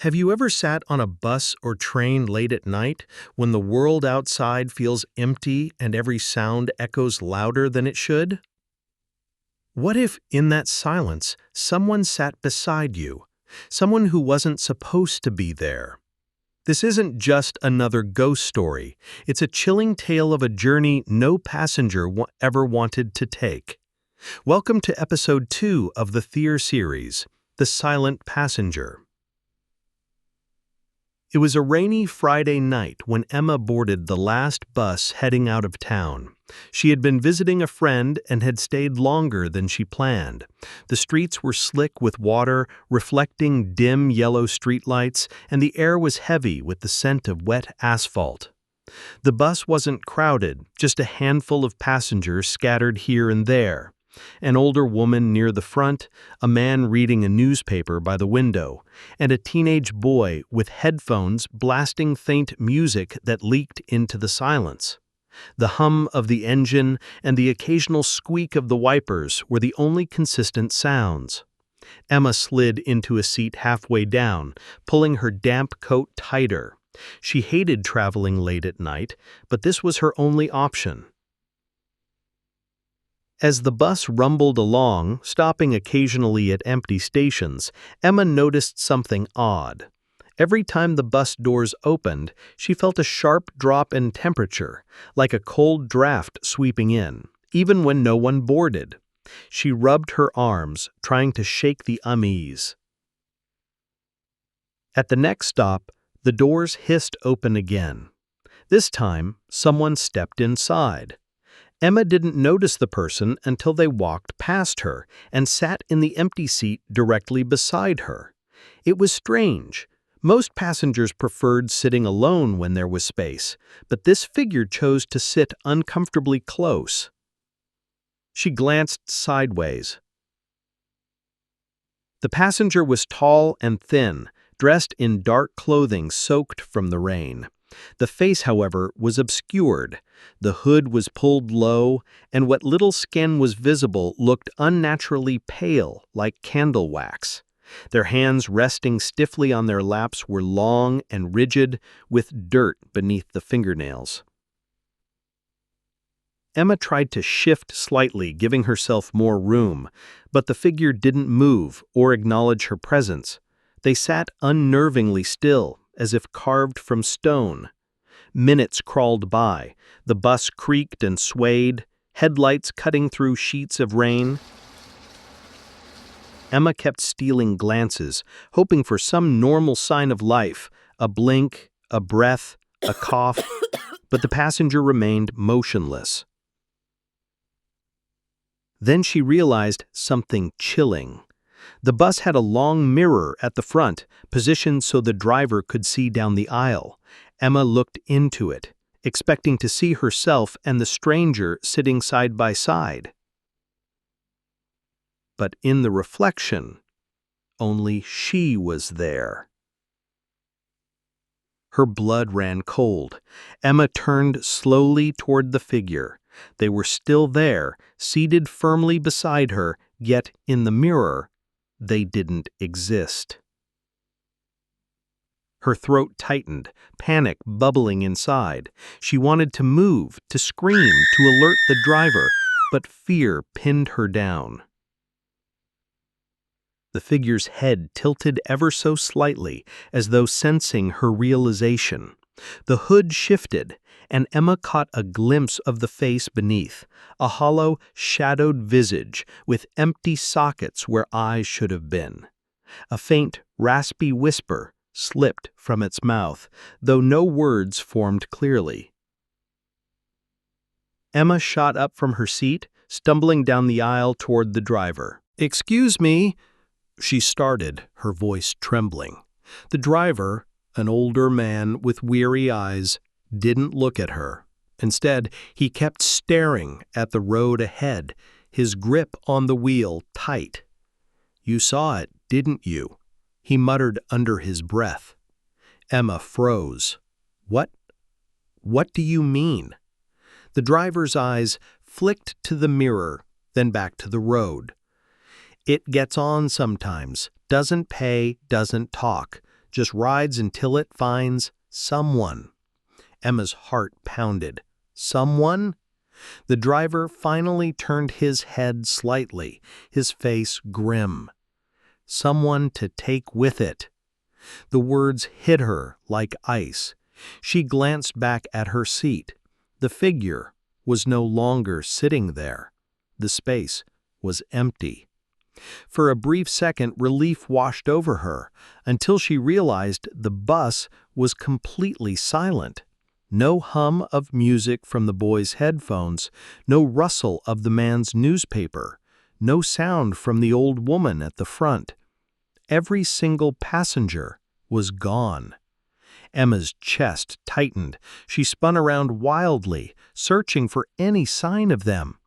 Have you ever sat on a bus or train late at night when the world outside feels empty and every sound echoes louder than it should? What if, in that silence, someone sat beside you, someone who wasn't supposed to be there? This isn't just another ghost story. It's a chilling tale of a journey no passenger ever wanted to take. Welcome to Episode 2 of the Fear series, The Silent Passenger. It was a rainy Friday night when Emma boarded the last bus heading out of town. She had been visiting a friend and had stayed longer than she planned. The streets were slick with water, reflecting dim yellow streetlights, and the air was heavy with the scent of wet asphalt. The bus wasn't crowded, just a handful of passengers scattered here and there. An older woman near the front, a man reading a newspaper by the window, and a teenage boy with headphones blasting faint music that leaked into the silence. The hum of the engine and the occasional squeak of the wipers were the only consistent sounds. Emma slid into a seat halfway down, pulling her damp coat tighter. She hated traveling late at night, but this was her only option. As the bus rumbled along, stopping occasionally at empty stations, Emma noticed something odd. Every time the bus doors opened, she felt a sharp drop in temperature, like a cold draft sweeping in, even when no one boarded. She rubbed her arms, trying to shake the unease. At the next stop, the doors hissed open again. This time, someone stepped inside. Emma didn't notice the person until they walked past her and sat in the empty seat directly beside her. It was strange. Most passengers preferred sitting alone when there was space, but this figure chose to sit uncomfortably close. She glanced sideways. The passenger was tall and thin, dressed in dark clothing soaked from the rain. The face, however, was obscured. The hood was pulled low, and what little skin was visible looked unnaturally pale, like candle wax. Their hands resting stiffly on their laps were long and rigid, with dirt beneath the fingernails. Emma tried to shift slightly, giving herself more room, but the figure didn't move or acknowledge her presence. They sat unnervingly still, as if carved from stone. Minutes crawled by. The bus creaked and swayed, headlights cutting through sheets of rain. Emma kept stealing glances, hoping for some normal sign of life, a blink, a breath, a cough, but the passenger remained motionless. Then she realized something chilling. The bus had a long mirror at the front, positioned so the driver could see down the aisle. Emma looked into it, expecting to see herself and the stranger sitting side by side. But in the reflection, only she was there. Her blood ran cold. Emma turned slowly toward the figure. They were still there, seated firmly beside her, yet in the mirror, they didn't exist. Her throat tightened, panic bubbling inside. She wanted to move, to scream, to alert the driver, but fear pinned her down. The figure's head tilted ever so slightly, as though sensing her realization. The hood shifted, and Emma caught a glimpse of the face beneath, a hollow, shadowed visage with empty sockets where eyes should have been. A faint, raspy whisper slipped from its mouth, though no words formed clearly. Emma shot up from her seat, stumbling down the aisle toward the driver. "Excuse me," she started, her voice trembling. The driver, an older man with weary eyes, didn't look at her. Instead, he kept staring at the road ahead, his grip on the wheel tight. "You saw it, didn't you?" he muttered under his breath. Emma froze. What do you mean?" The driver's eyes flicked to the mirror, then back to the road. "It gets on sometimes, doesn't pay, doesn't talk. just rides until it finds someone. Emma's heart pounded. Someone? The driver finally turned his head slightly, his face grim. Someone to take with it. The words hit her like ice. She glanced back at her seat. The figure was no longer sitting there. The space was empty. For a brief second, relief washed over her, until she realized the bus was completely silent. No hum of music from the boy's headphones, no rustle of the man's newspaper, no sound from the old woman at the front. Every single passenger was gone. Emma's chest tightened. She spun around wildly, searching for any sign of them.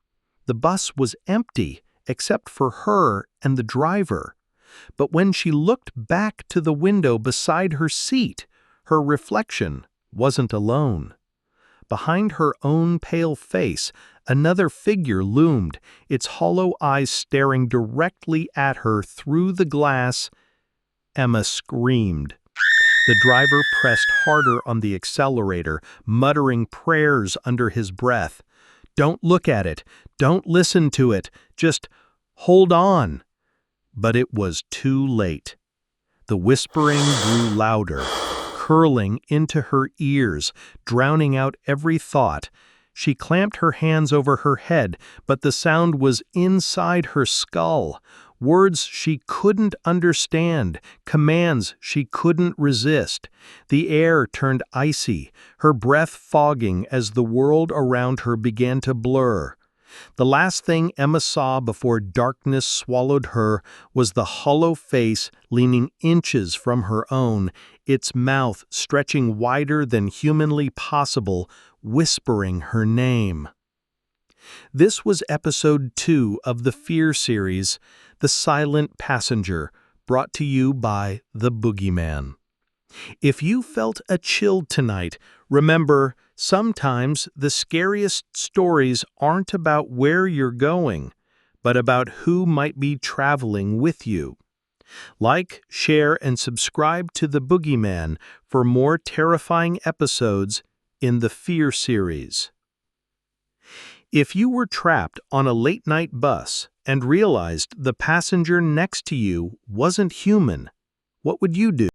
The bus was empty, except for her and the driver. But when she looked back to the window beside her seat, her reflection wasn't alone. Behind her own pale face, another figure loomed, its hollow eyes staring directly at her through the glass. Emma screamed. The driver pressed harder on the accelerator, muttering prayers under his breath. "Don't look at it. Don't listen to it. Just hold on." But it was too late. The whispering grew louder, curling into her ears, drowning out every thought. She clamped her hands over her head, but the sound was inside her skull. Words she couldn't understand, commands she couldn't resist. The air turned icy, her breath fogging as the world around her began to blur. The last thing Emma saw before darkness swallowed her was the hollow face leaning inches from her own, its mouth stretching wider than humanly possible, whispering her name. This was episode 2 of the Fear series, The Silent Passenger, brought to you by The Boogeyman. If you felt a chill tonight, remember, sometimes the scariest stories aren't about where you're going, but about who might be traveling with you. Like, share, and subscribe to The Boogeyman for more terrifying episodes in the Fear series. If you were trapped on a late-night bus and realized the passenger next to you wasn't human, what would you do?